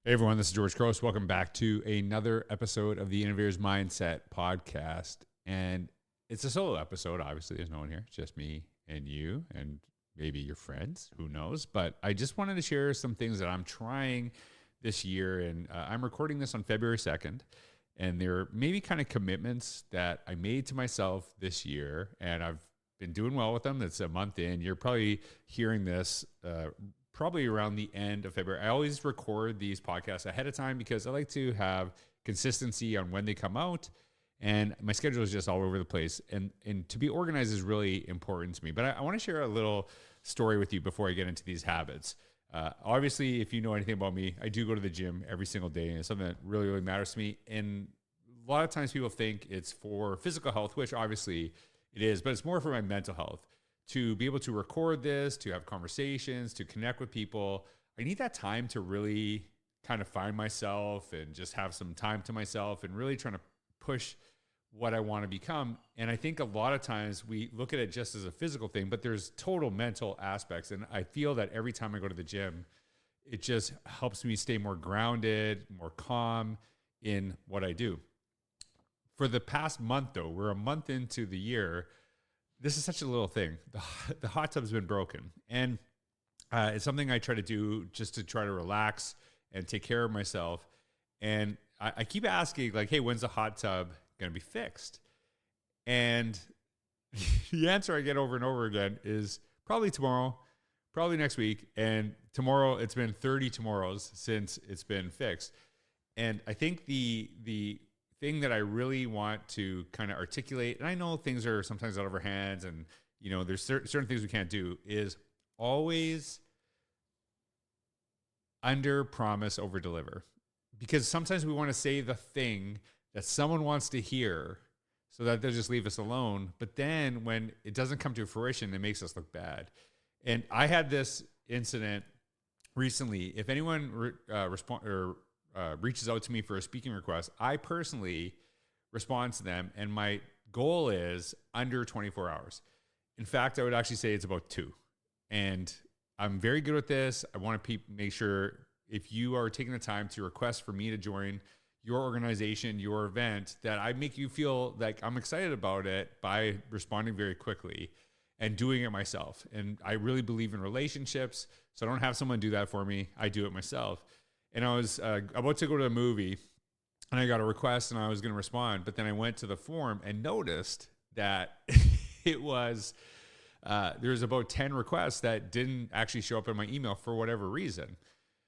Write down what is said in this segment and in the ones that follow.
Hey everyone, this is George Couros. Welcome back to another episode of the Innovator's Mindset podcast. And it's a solo episode. Obviously, there's no one here. It's just me and you and maybe your friends. Who knows? But I just wanted to share some things that I'm trying this year. And I'm recording this on February 2nd. And there are maybe kind of commitments that I made to myself this year. And I've been doing well with them. It's a month in. You're probably hearing this probably around the end of February. I always record these podcasts ahead of time because I like to have consistency on when they come out, and my schedule is just all over the place. And to be organized is really important to me. But I want to share a little story with you before I get into these habits. Obviously, if you know anything about me, I do go to the gym every single day, and it's something that really, really matters to me. And a lot of times people think it's for physical health, which obviously it is, but it's more for my mental health. To be able to record this, to have conversations, to connect with people, I need that time to really kind of find myself and just have some time to myself and really trying to push what I want to become. And I think a lot of times we look at it just as a physical thing, but there's total mental aspects. And I feel that every time I go to the gym, it just helps me stay more grounded, more calm in what I do. For the past month, though, we're a month into the year. This is such a little thing. The hot tub's been broken. And it's something I try to do just to try to relax and take care of myself. And I keep asking, like, hey, when's the hot tub going to be fixed? And the answer I get over and over again is probably tomorrow, probably next week. And tomorrow, it's been 30 tomorrows since it's been fixed. And I think the thing that I really want to kind of articulate, and I know things are sometimes out of our hands and, you know, there's certain things we can't do, is always under promise, over deliver. Because sometimes we want to say the thing that someone wants to hear so that they'll just leave us alone. But then when it doesn't come to fruition, it makes us look bad. And I had this incident recently. If anyone reaches out to me for a speaking request, I personally respond to them, and my goal is under 24 hours. In fact, I would actually say it's about 2. And I'm very good at this. I want to make sure if you are taking the time to request for me to join your organization, your event, that I make you feel like I'm excited about it by responding very quickly and doing it myself. And I really believe in relationships, so I don't have someone do that for me. I do it myself. And I was about to go to a movie, and I got a request, and I was going to respond. But then I went to the form and noticed that it was there was about 10 requests that didn't actually show up in my email for whatever reason.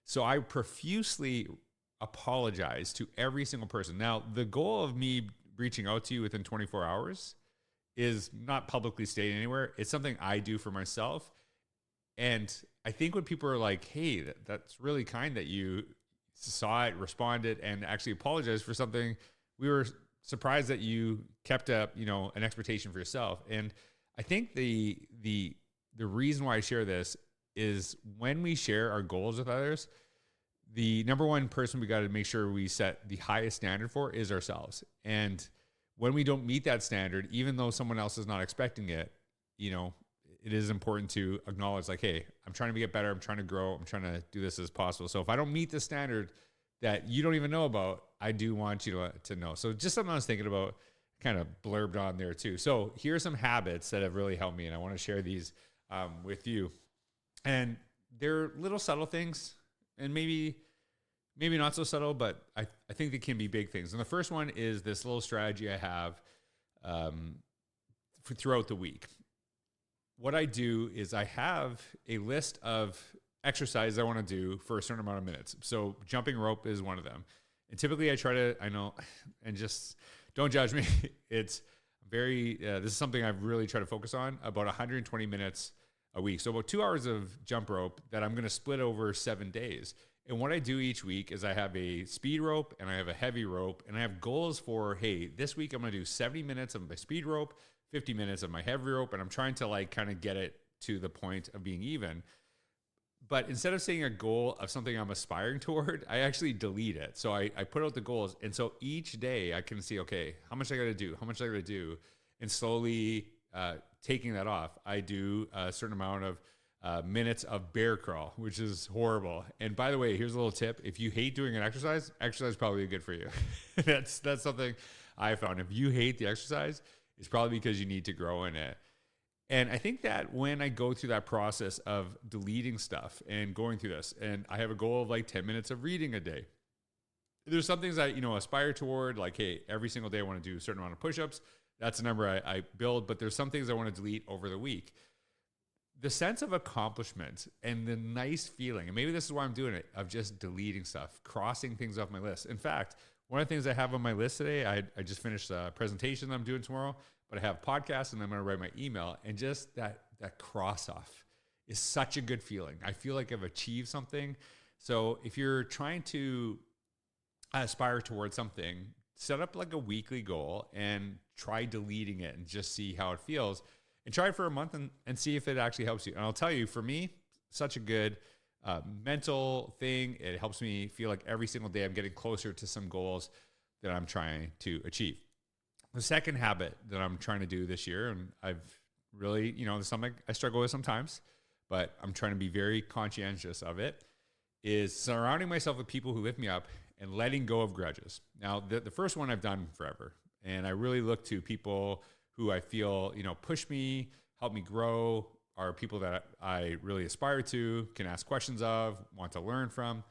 So I profusely apologized to every single person. Now, the goal of me reaching out to you within 24 hours is not publicly stated anywhere. It's something I do for myself. And I think when people are like, hey, that's really kind that you saw it, responded, and actually apologized for something, we were surprised that you kept up, an expectation for yourself. And I think the reason why I share this is when we share our goals with others, the number one person we got to make sure we set the highest standard for is ourselves. And when we don't meet that standard, even though someone else is not expecting it, it is important to acknowledge, like, hey, I'm trying to get better. I'm trying to grow. I'm trying to do this as possible. So if I don't meet the standard that you don't even know about, I do want you to know. So just something I was thinking about, kind of blurbed on there too. So here are some habits that have really helped me, and I want to share these with you. And they're little subtle things, and maybe not so subtle, but I think they can be big things. And the first one is this little strategy I have throughout the week. What I do is I have a list of exercises I want to do for a certain amount of minutes. So jumping rope is one of them. And typically and just don't judge me. It's this is something I've really tried to focus on, about 120 minutes a week. So about 2 hours of jump rope that I'm going to split over 7 days. And what I do each week is I have a speed rope and I have a heavy rope, and I have goals for, hey, this week I'm going to do 70 minutes of my speed rope, 50 minutes of my heavy rope, and I'm trying to kind of get it to the point of being even. But instead of saying a goal of something I'm aspiring toward, I actually delete it. So I put out the goals. And so each day I can see, okay, how much I got to do, and slowly taking that off. I do a certain amount of minutes of bear crawl, which is horrible. And by the way, here's a little tip. If you hate doing an exercise is probably good for you. That's something I found. If you hate the exercise, it's probably because you need to grow in it. And I think that when I go through that process of deleting stuff and going through this, and I have a goal of like 10 minutes of reading a day, there's some things I, aspire toward, like, hey, every single day I want to do a certain amount of push-ups. That's a number I build, but there's some things I want to delete over the week. The sense of accomplishment and the nice feeling, and maybe this is why I'm doing it, of just deleting stuff, crossing things off my list. In fact, one of the things I have on my list today, I just finished a presentation that I'm doing tomorrow, but I have podcasts and I'm going to write my email, and just that cross off is such a good feeling. I feel like I've achieved something. So if you're trying to aspire towards something, set up like a weekly goal and try deleting it and just see how it feels, and try it for a month and see if it actually helps you. And I'll tell you, for me, such a good mental thing. It helps me feel like every single day I'm getting closer to some goals that I'm trying to achieve. The second habit that I'm trying to do this year, and I've really, it's something I struggle with sometimes, but I'm trying to be very conscientious of it, is surrounding myself with people who lift me up and letting go of grudges. Now, the first one I've done forever, and I really look to people who I feel, push me, help me grow, are people that I really aspire to, can ask questions of, want to learn from.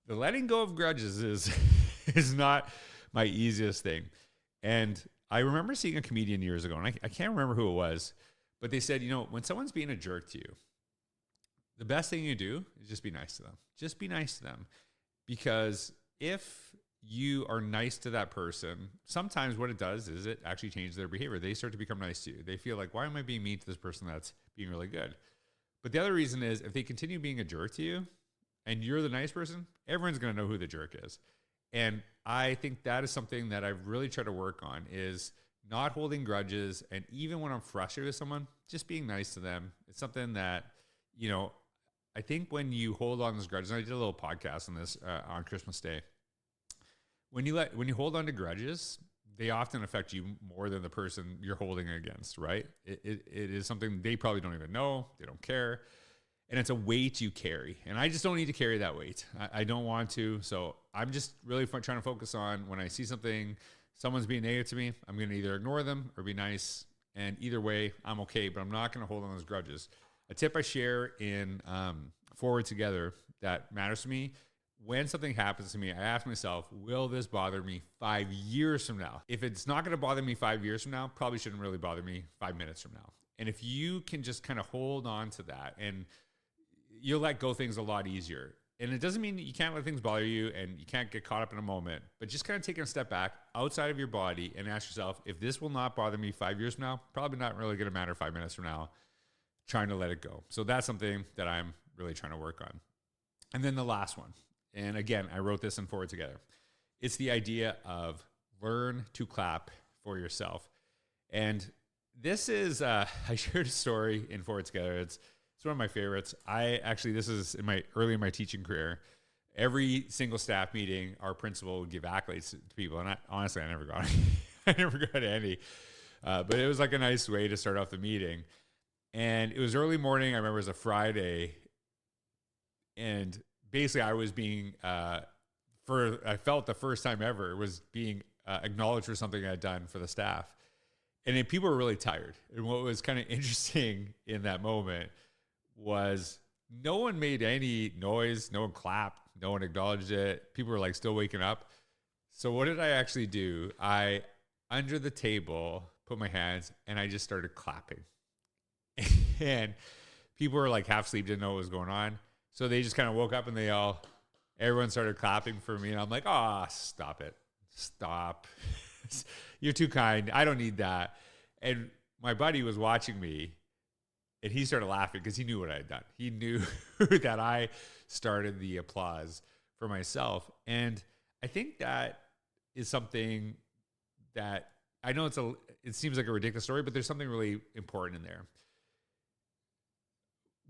The letting go of grudges is not my easiest thing. And I remember seeing a comedian years ago, and I can't remember who it was, but they said, when someone's being a jerk to you, the best thing you do is just be nice to them. Just be nice to them. Because if you are nice to that person, sometimes what it does is it actually changes their behavior. They start to become nice to you. They feel like, why am I being mean to this person that's being really good? But the other reason is, if they continue being a jerk to you and you're the nice person, everyone's going to know who the jerk is. And I think that is something that I've really tried to work on, is not holding grudges. And even when I'm frustrated with someone, just being nice to them. It's something that, I think when you hold on to those grudges, and I did a little podcast on this on Christmas Day, when you hold on to grudges, they often affect you more than the person you're holding it against, right? It is something they probably don't even know. They don't care. And it's a weight you carry. And I just don't need to carry that weight. I don't want to. So I'm just really trying to focus on, when I see someone's being negative to me, I'm going to either ignore them or be nice. And either way, I'm okay, but I'm not going to hold on those grudges. A tip I share in Forward Together that matters to me: when something happens to me, I ask myself, will this bother me 5 years from now? If it's not going to bother me 5 years from now, probably shouldn't really bother me 5 minutes from now. And if you can just kind of hold on to that, and you'll let go things a lot easier. And it doesn't mean that you can't let things bother you and you can't get caught up in a moment, but just kind of taking a step back outside of your body and ask yourself, if this will not bother me 5 years from now, probably not really going to matter 5 minutes from now, trying to let it go. So that's something that I'm really trying to work on. And then the last one, and again, I wrote this in Forward Together. It's the idea of learn to clap for yourself. And this is, I shared a story in Forward Together. It's one of my favorites. This is early in my teaching career. Every single staff meeting, our principal would give accolades to people. And honestly, I never got any. But it was like a nice way to start off the meeting. And it was early morning. I remember it was a Friday. And basically I was being, I felt the first time ever, was being acknowledged for something I had done for the staff. And then people were really tired. And what was kind of interesting in that moment was no one made any noise. No one clapped. No one acknowledged it. People were like still waking up. So what did I actually do? I, under the table, put my hands and I just started clapping. And people were like half asleep, didn't know what was going on. So they just kind of woke up and everyone started clapping for me. And I'm like, stop it. Stop. You're too kind. I don't need that. And my buddy was watching me and he started laughing because he knew what I had done. He knew that I started the applause for myself. And I think that is something that, I know it seems like a ridiculous story, but there's something really important in there.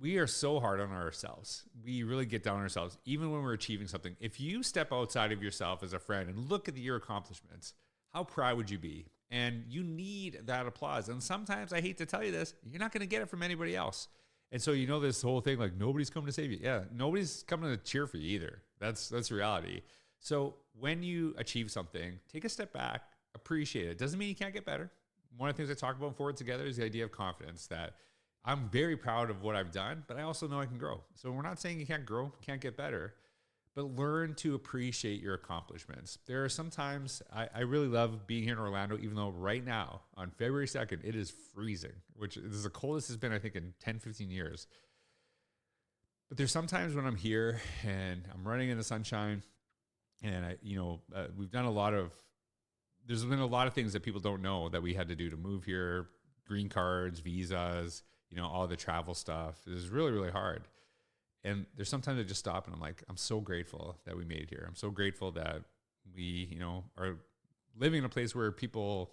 We are so hard on ourselves. We really get down on ourselves, even when we're achieving something. If you step outside of yourself as a friend and look at your accomplishments, how proud would you be? And you need that applause. And sometimes, I hate to tell you this, you're not going to get it from anybody else. And so, you know, this whole thing, like nobody's coming to save you. Yeah. Nobody's coming to cheer for you either. That's reality. So when you achieve something, take a step back, appreciate it. Doesn't mean you can't get better. One of the things I talk about in Forward Together is the idea of confidence, that I'm very proud of what I've done, but I also know I can grow. So we're not saying you can't grow, can't get better, but learn to appreciate your accomplishments. There are some times I really love being here in Orlando, even though right now on February 2nd, it is freezing, which is the coldest it's been, I think, in 10, 15 years. But there's sometimes when I'm here and I'm running in the sunshine and we've done there's been a lot of things that people don't know that we had to do to move here, green cards, visas, all the travel stuff. It was really, really hard. And there's sometimes I just stop and I'm like, I'm so grateful that we made it here. I'm so grateful that we, are living in a place where people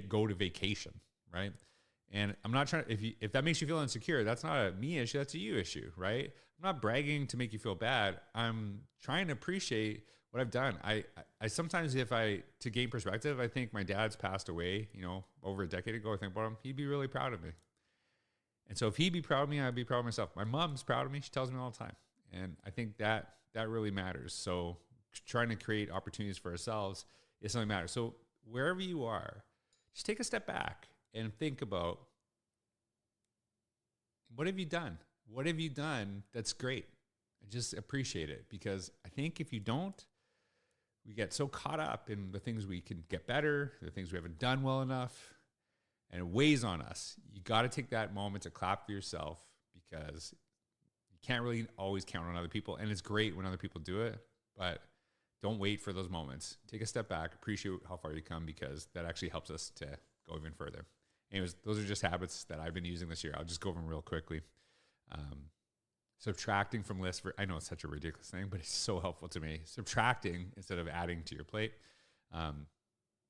go to vacation, right? And I'm not trying, if that makes you feel insecure, that's not a me issue, that's a you issue, right? I'm not bragging to make you feel bad. I'm trying to appreciate what I've done. I sometimes, to gain perspective, I think my dad's passed away, over a decade ago. I think about him, he'd be really proud of me. And so if he'd be proud of me, I'd be proud of myself. My mom's proud of me. She tells me all the time. And I think that really matters. So trying to create opportunities for ourselves is something that matters. So wherever you are, just take a step back and think about, what have you done? What have you done that's great? And just appreciate it. Because I think if you don't, we get so caught up in the things we can get better, the things we haven't done well enough, and it weighs on us. You got to take that moment to clap for yourself, because you can't really always count on other people. And it's great when other people do it, but don't wait for those moments. Take a step back, appreciate how far you come, because that actually helps us to go even further. Anyways, those are just habits that I've been using this year. I'll just go over them real quickly. Subtracting from lists. I know it's such a ridiculous thing, but it's so helpful to me. Subtracting instead of adding to your plate.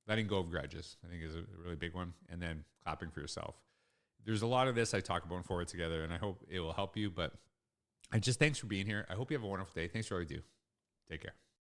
Letting go of grudges, I think, is a really big one. And then clapping for yourself. There's a lot of this I talk about in Forward Together, and I hope it will help you. But thanks for being here. I hope you have a wonderful day. Thanks for all you do. Take care.